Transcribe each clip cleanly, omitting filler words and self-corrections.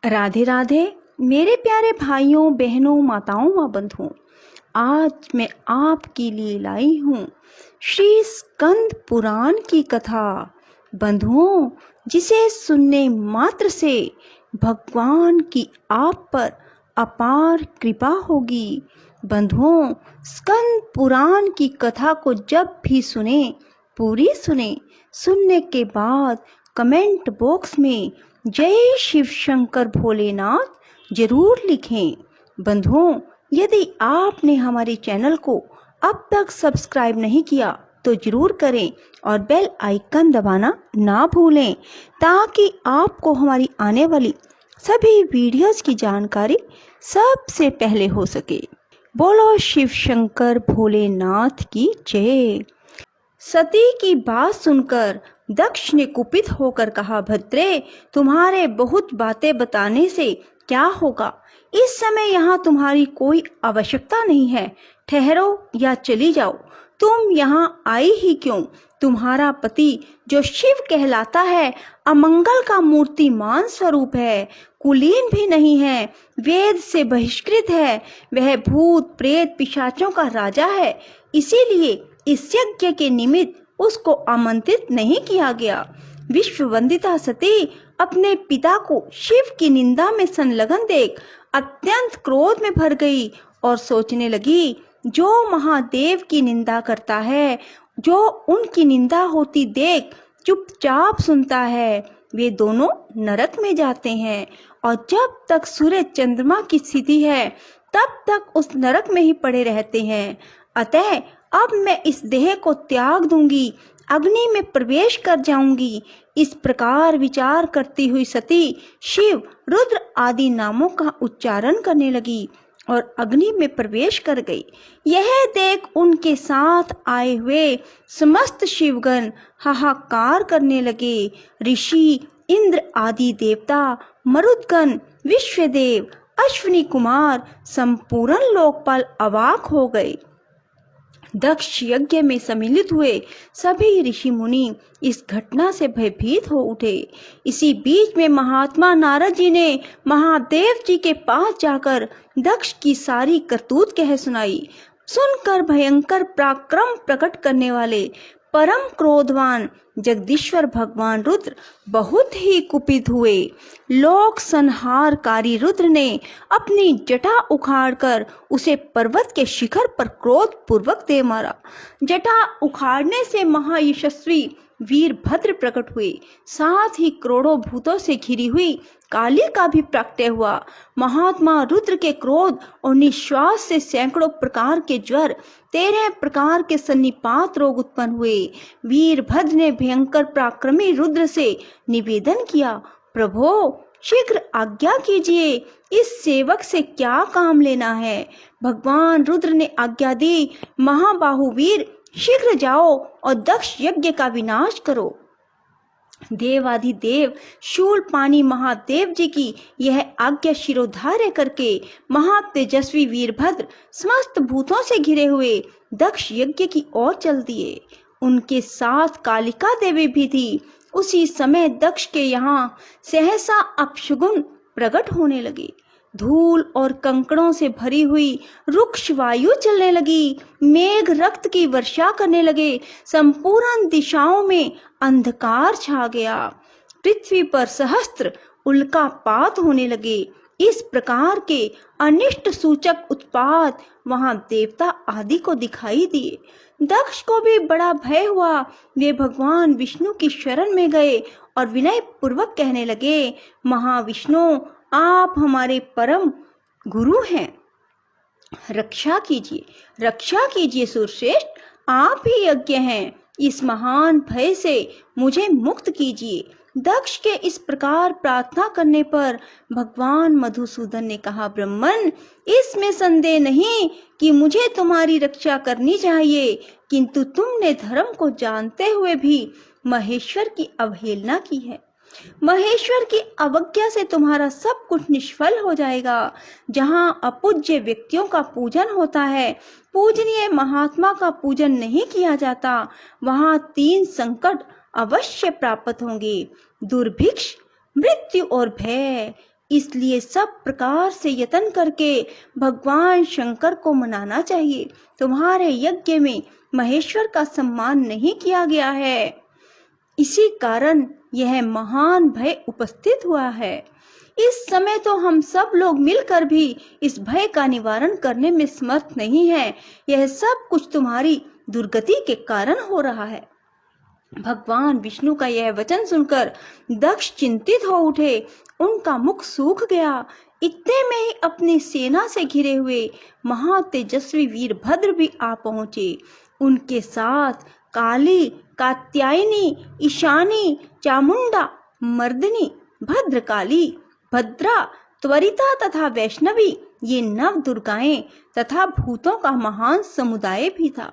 राधे राधे मेरे प्यारे भाइयों बहनों माताओं व बंधुओं। आज मैं आपके लिए लाई हूँ श्री स्कंद पुराण की कथा। बंधुओं, जिसे सुनने मात्र से भगवान की आप पर अपार कृपा होगी। बंधुओं, स्कंद पुराण की कथा को जब भी सुने, पूरी सुने। सुनने के बाद कमेंट बॉक्स में जय शिव शंकर भोलेनाथ जरूर लिखें। बंधुओं, यदि आपने हमारे चैनल को अब तक सब्सक्राइब नहीं किया तो जरूर करें और बेल आइकन दबाना ना भूलें, ताकि आपको हमारी आने वाली सभी वीडियोस की जानकारी सबसे पहले हो सके। बोलो शिव शंकर भोलेनाथ की जय। सती की बात सुनकर दक्ष ने कुपित होकर कहा, भद्रे, तुम्हारे बहुत बातें बताने से क्या होगा। इस समय यहाँ तुम्हारी कोई आवश्यकता नहीं है। ठहरो या चली जाओ। तुम यहाँ आई ही क्यों? तुम्हारा पति जो शिव कहलाता है, अमंगल का मूर्तिमान स्वरूप है, कुलीन भी नहीं है, वेद से बहिष्कृत है। वह भूत प्रेत पिशाचों का राजा है। इसीलिए इस यज्ञ के निमित्त उसको आमंत्रित नहीं किया गया। विश्व वंदिता सती अपने पिता को शिव की निंदा में संलग्न देख अत्यंत क्रोध में भर गई और सोचने लगी, जो महादेव की निंदा करता है, जो उनकी निंदा होती देख चुपचाप सुनता है, वे दोनों नरक में जाते हैं और जब तक सूर्य चंद्रमा की स्थिति है तब तक उस नरक में ही पड़े रहते हैं। अतः अब मैं इस देह को त्याग दूंगी, अग्नि में प्रवेश कर जाऊंगी। इस प्रकार विचार करती हुई सती शिव रुद्र आदि नामों का उच्चारण करने लगी और अग्नि में प्रवेश कर गई। यह देख उनके साथ आए हुए समस्त शिवगण हाहाकार करने लगे। ऋषि इंद्र आदि देवता, मरुदगण, विश्वदेव, अश्विनी कुमार, संपूर्ण लोकपाल अवाक हो गए। दक्ष यज्ञ में सम्मिलित हुए सभी ऋषि मुनि इस घटना से भयभीत हो उठे। इसी बीच में महात्मा नारद जी ने महादेव जी के पास जाकर दक्ष की सारी करतूत कह सुनाई। सुनकर भयंकर पराक्रम प्रकट करने वाले परम क्रोधवान जगदीश्वर भगवान रुद्र बहुत ही कुपित हुए। लोक संहारकारी रुद्र ने अपनी जटा उखाड़कर उसे पर्वत के शिखर पर क्रोध पूर्वक दे मारा। जटा उखाड़ने से महायशस्वी वीरभद्र प्रकट हुए, साथ ही करोड़ों भूतों से घिरी हुई काली का भी प्रकट हुआ। महात्मा रुद्र के क्रोध और निश्वास से सैकड़ों प्रकार के ज्वर, 13 प्रकार के सन्निपात रोग उत्पन्न हुए। वीरभद्र ने भयंकर पराक्रमी रुद्र से निवेदन किया, प्रभो शीघ्र आज्ञा कीजिए, इस सेवक से क्या काम लेना है। भगवान रुद्र ने आज्ञा दी, महाबाहु वीर, शीघ्र जाओ और दक्ष यज्ञ का विनाश करो। देवाधिदेव शूलपाणी महादेव जी की यह आज्ञा शिरोधार्य करके महातेजस्वी वीरभद्र समस्त भूतों से घिरे हुए दक्ष यज्ञ की ओर चल दिए। उनके साथ कालिका देवी भी थी। उसी समय दक्ष के यहाँ सहसा अपशगुन प्रकट होने लगे। धूल और कंकड़ों से भरी हुई रुक्ष वायु चलने लगी। मेघ रक्त की वर्षा करने लगे। संपूर्ण दिशाओं में अंधकार छा गया। पृथ्वी पर सहस्त्र उल्कापात होने लगे। इस प्रकार के अनिष्ट सूचक उत्पात वहां देवता आदि को दिखाई दिए। दक्ष को भी बड़ा भय हुआ। वे भगवान विष्णु की शरण में गए और विनय पूर्वक कहने लगे, महाविष्णु, आप हमारे परम गुरु हैं, रक्षा कीजिए, रक्षा कीजिए सुरश्रेष्ठ, आप ही यज्ञ हैं, इस महान भय से मुझे मुक्त कीजिए। दक्ष के इस प्रकार प्रार्थना करने पर भगवान मधुसूदन ने कहा, ब्राह्मण, इसमें संदेह नहीं कि मुझे तुम्हारी रक्षा करनी चाहिए, किंतु तुमने धर्म को जानते हुए भी महेश्वर की अवहेलना की है। महेश्वर की अवज्ञा से तुम्हारा सब कुछ निष्फल हो जाएगा। जहाँ अपूज्य व्यक्तियों का पूजन होता है, पूजनीय महात्मा का पूजन नहीं किया जाता, वहाँ 3 संकट अवश्य प्राप्त होंगे, दुर्भिक्ष, मृत्यु और भय। इसलिए सब प्रकार से यत्न करके भगवान शंकर को मनाना चाहिए। तुम्हारे यज्ञ में महेश्वर का सम्मान नहीं किया गया है, इसी कारण यह महान भय उपस्थित हुआ है। इस समय तो हम सब लोग मिलकर भी इस भय का निवारण करने में समर्थ नहीं हैं। यह सब कुछ तुम्हारी दुर्गति के कारण हो रहा है। भगवान विष्णु का यह वचन सुनकर दक्ष चिंतित हो उठे। उनका मुख सूख गया। इतने में ही अपनी सेना से घिरे हुए महातेजस्वी वीरभद्र भी आ पहुंचे। उनके साथ काली, कात्यायनी, ईशानी, चामुंडा, मर्दिनी, भद्रकाली, भद्रा, त्वरिता तथा वैष्णवी, ये नव दुर्गाएं तथा भूतों का महान समुदाय भी था।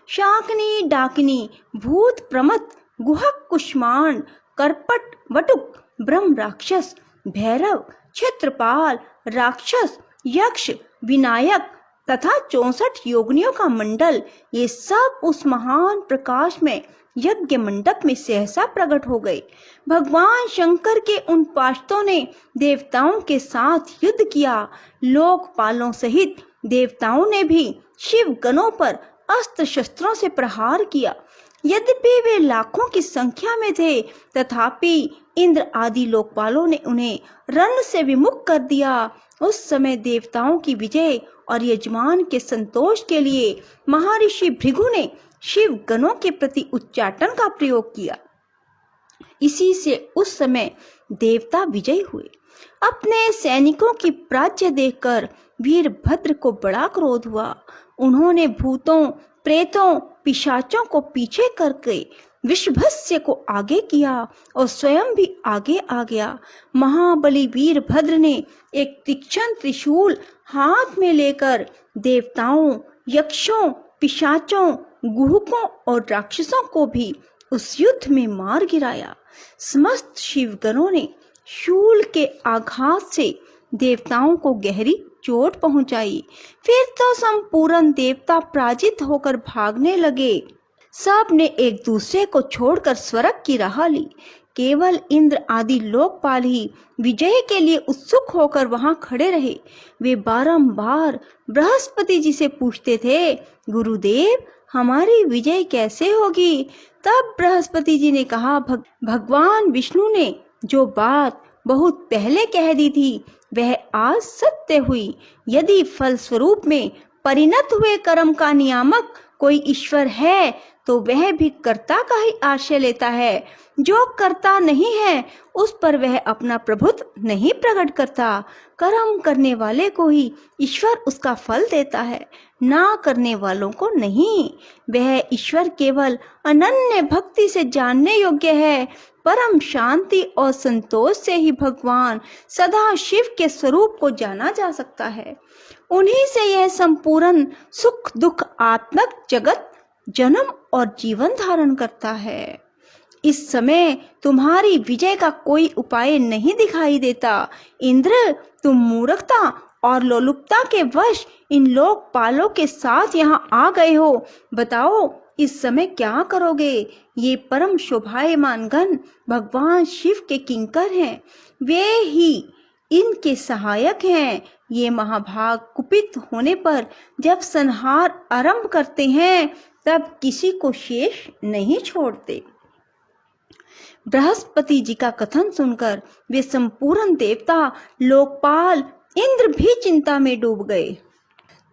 शाकनी, डाकिनी, भूत, प्रमथ, गुहक, कुष्मांड, करपट, वटुक, ब्रह्म राक्षस, भैरव, क्षेत्रपाल, राक्षस, यक्ष, विनायक तथा 64 योगिनियों का मंडल, ये सब उस महान प्रकाश में यज्ञ मंडप में सहसा प्रकट हो गए। भगवान शंकर के उन पार्षदों ने देवताओं के साथ युद्ध किया। लोकपालों सहित देवताओं ने भी शिव गणों पर अस्त्र शस्त्रों से प्रहार किया। यद्यपि वे लाखों की संख्या में थे, तथापि इंद्र आदि लोकपालों ने उन्हें रण से विमुख कर दिया। उस समय देवताओं की विजय और यजमान के संतोष के लिए महर्षि भृगु ने शिव गणों के प्रति उच्चाटन का प्रयोग किया। इसी से उस समय देवता विजयी हुए। अपने सैनिकों की पराजय देखकर वीरभद्र को बड़ा क्रोध हुआ। उन्होंने भूतों, प्रेतों, पिशाचों को पीछे करके विषभस्य को आगे किया और स्वयं भी आगे आ गया। महाबली वीरभद्र ने एक तीक्ष्ण त्रिशूल हाथ में लेकर देवताओं, यक्षों, पिशाचों, गुहकों और राक्षसों को भी उस युद्ध में मार गिराया। समस्त शिवगणों ने शूल के आघात से देवताओं को गहरी चोट पहुंचाई। फिर तो संपूर्ण देवता पराजित होकर भागने लगे। सब ने एक दूसरे को छोड़कर स्वर्ग की राह ली। केवल इंद्र आदि लोकपाल ही विजय के लिए उत्सुक होकर वहां खड़े रहे। वे बारंबार बृहस्पति जी से पूछते थे, गुरुदेव हमारी विजय कैसे होगी? तब बृहस्पति जी ने कहा, भगवान विष्णु ने जो बात बहुत पहले कह दी थी वह आज सत्य हुई। यदि फल स्वरूप में परिणत हुए कर्म का नियामक कोई ईश्वर है तो वह भी कर्ता का ही आश्रय लेता है। जो कर्ता नहीं है उस पर वह अपना प्रभुत्व नहीं प्रकट करता। कर्म करने वाले को ही ईश्वर उसका फल देता है, ना करने वालों को नहीं। वह ईश्वर केवल अनन्य भक्ति से जानने योग्य है। परम शांति और संतोष से ही भगवान सदा शिव के स्वरूप को जाना जा सकता है। उन्हीं से यह संपूर्ण सुख दुख आत्मक जगत जन्म और जीवन धारण करता है। इस समय तुम्हारी विजय का कोई उपाय नहीं दिखाई देता। इंद्र, तुम मूर्खता और लोलुपता के वश इन लोकपालों के साथ यहाँ आ गए हो। बताओ इस समय क्या करोगे? ये परम शोभायमान गण भगवान शिव के किंकर हैं। वे ही इनके सहायक हैं। ये महाभाग कुपित होने पर जब संहार आरंभ करते हैं तब किसी को शेष नहीं छोड़ते। बृहस्पति जी का कथन सुनकर वे संपूर्ण देवता, लोकपाल, इंद्र भी चिंता में डूब गए।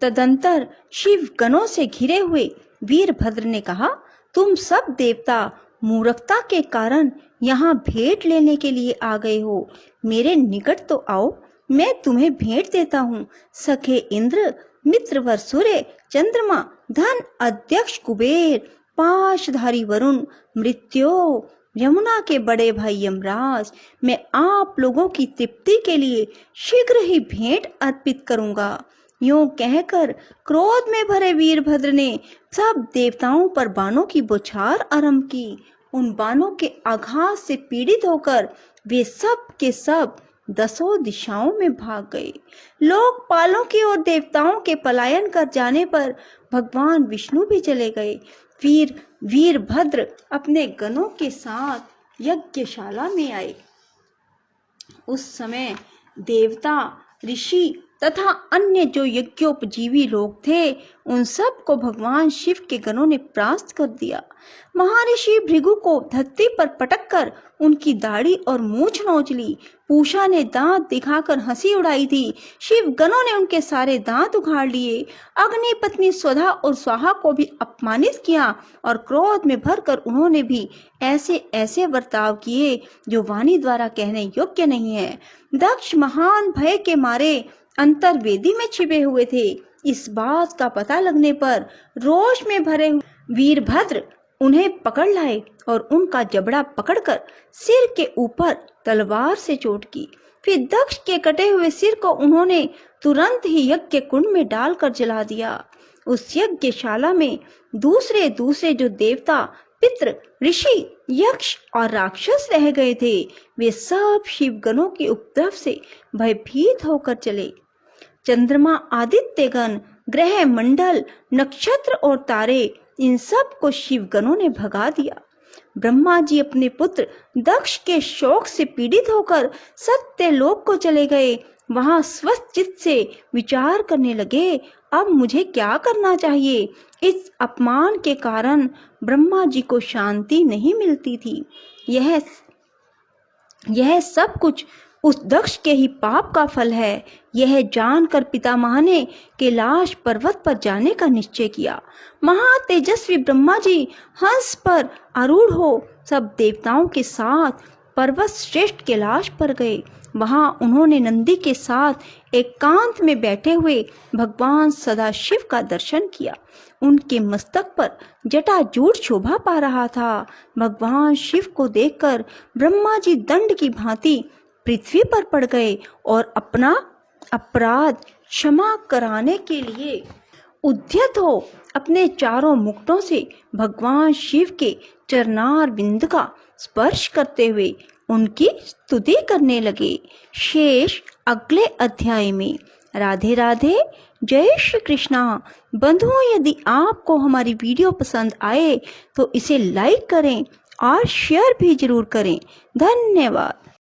तदंतर शिव गणों से घिरे हुए वीरभद्र ने कहा, तुम सब देवता मूर्खता के कारण यहाँ भेंट लेने के लिए आ गए हो। मेरे निकट तो आओ, मैं तुम्हें भेंट देता हूँ। सखे इंद्र, मित्रवर सूर्य, चंद्रमा, धन अध्यक्ष कुबेर, पाशधारी वरुण, मृत्यु, यमुना के बड़े भाई यमराज, मैं आप लोगों की तृप्ति के लिए शीघ्र ही भेंट अर्पित करूंगा। यूं कहकर क्रोध में भरे वीरभद्र ने सब देवताओं पर बाणों की बौछार आरंभ की। उन बाणों के आघात से पीड़ित होकर वे सब के सब दसों दिशाओं में भाग गए। लोकपालों की और देवताओं के पलायन कर जाने पर भगवान विष्णु भी चले गए। फिर वीरभद्र अपने गणों के साथ यज्ञशाला में आए। उस समय देवता, ऋषि तथा अन्य जो यज्ञोपजीवी लोग थे, उन सब को भगवान शिव के गणों ने परास्त कर दिया। महर्षि भृगु को धरती पर पटक कर उनकी दाढ़ी और मूछ नोच ली। पूषा ने दांत दिखाकर हंसी उड़ाई थी। शिव गणों ने उनके सारे दांत उखाड़ लिए। अग्नि पत्नी स्वधा और स्वाहा को भी अपमानित किया और क्रोध में भरकर उन्होंने भी ऐसे ऐसे बर्ताव किए जो वाणी द्वारा कहने योग्य नहीं है। दक्ष महान भय के मारे अंतर्वेदी में छिपे हुए थे। इस बात का पता लगने पर रोष में भरे वीरभद्र उन्हें पकड़ लाए और उनका जबड़ा पकड़कर सिर के ऊपर तलवार से चोट की। फिर दक्ष के कटे हुए सिर को उन्होंने तुरंत ही यज्ञ कुंड में डालकर जला दिया। उस यज्ञशाला में दूसरे दूसरे जो देवता, पितृ, ऋषि, यक्ष और राक्षस रह गए थे, वे सब शिवगणों के उपद्रव से भयभीत होकर चले। चंद्रमा, आदित्यगण, ग्रह मंडल, नक्षत्र और तारे, इन सब को शिवगणों ने भगा दिया। ब्रह्मा जी अपने पुत्र दक्ष के शोक से पीड़ित होकर सत्यलोक को चले गए। वहां स्वस्थ चित्त से विचार करने लगे, अब मुझे क्या करना चाहिए। इस अपमान के कारण ब्रह्मा जी को शांति नहीं मिलती थी। यह सब कुछ उस दक्ष के ही पाप का फल है। यह जानकर पितामह ने कैलाश पर्वत पर जाने का निश्चय किया। महातेजस्वी ब्रह्मा जी हंस पर आरूढ़ हो सब देवताओं के साथ पर्वत श्रेष्ठ कैलाश पर गए। वहां उन्होंने नंदी के साथ एकांत में बैठे हुए भगवान सदाशिव का दर्शन किया। उनके मस्तक पर जटाजूट शोभा पा रहा था। भगवान शिव को देखकर ब्रह्मा जी दंड की भांति पृथ्वी पर पड़ गए और अपना अपराध क्षमा कराने के लिए उद्यत हो अपने चारों मुकुटों से भगवान शिव के चरणार बिंद का स्पर्श करते हुए उनकी स्तुति करने लगे। शेष अगले अध्याय में। राधे राधे, जय श्री कृष्णा। बंधुओं, यदि आपको हमारी वीडियो पसंद आए तो इसे लाइक करें और शेयर भी जरूर करें। धन्यवाद।